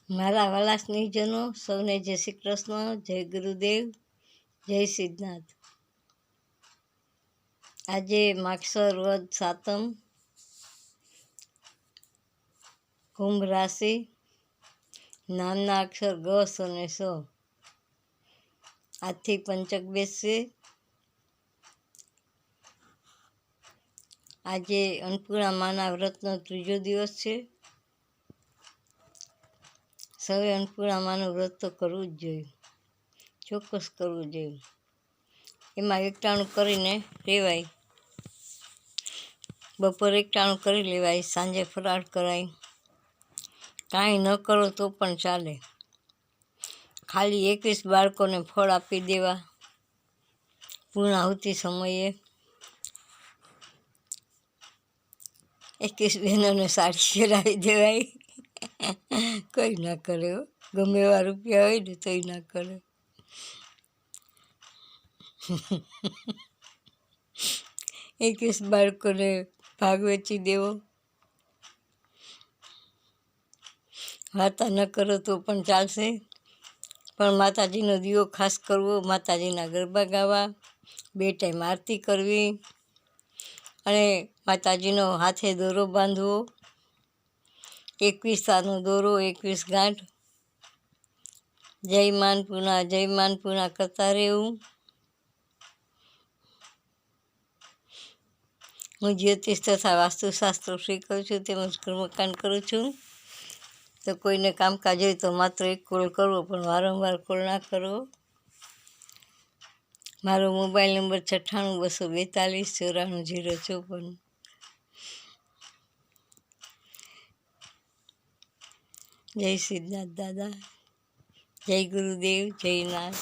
મારા વાલા સ્નેહીજનો સૌને જય શ્રી કૃષ્ણ, જય ગુરુદેવ, જય સિદ્ધનાથ। આજે માગસર વદ સાતમ, કુંભ રાશિ, નામના અક્ષર ગ અને સ। આજથી પંચક બેસશે। આજે અન્નપૂર્ણા માના વ્રતનો ત્રીજો દિવસ છે। સૌએ અન્નપૂર્ણા માનું વ્રત તો કરવું જ જોઈએ, ચોક્કસ કરવું જોઈએ। એમાં એકટાણું કરીને રહેવાય, બપોરે એકટાણું કરી લેવાય, સાંજે ફરાળ કરાય। કાંઈ ન કરો તો પણ ચાલે, ખાલી 21 બાળકોને ફળ આપી દેવા પૂર્ણાહુતિ સમયે। 21 બહેનોને સાડી પહેરાવી દેવાય। કોઈ ના કરે હો, ગમે એવા રૂપિયા હોય ને તોય ના કરે। 21 બાળકોને ભાગ વેચી દેવો। વાર્તા ન કરો તો પણ ચાલશે, પણ માતાજીનો દીવો ખાસ કરવો, માતાજીના ગરબા ગાવા, 2 ટાઈમ આરતી કરવી અને માતાજીનો હાથે દોરો બાંધવો, 21 તારનો દોરો, 21 ગાંઠ, જય માનપૂર્ણા કરતા રહેવું। હું જ્યોતિષ તથા વાસ્તુશાસ્ત્ર શીખું છું, તેમજ કર્મકાંડ કરું છું। તો કોઈને કામકાજ હોય તો માત્ર 1 કોલ કરવો, પણ વારંવાર કોલ ના કરવો। મારો મોબાઈલ નંબર 98 242 94 054। જય સિદ્ધનાથ દાદા, જય ગુરુદેવ, જય નાથ।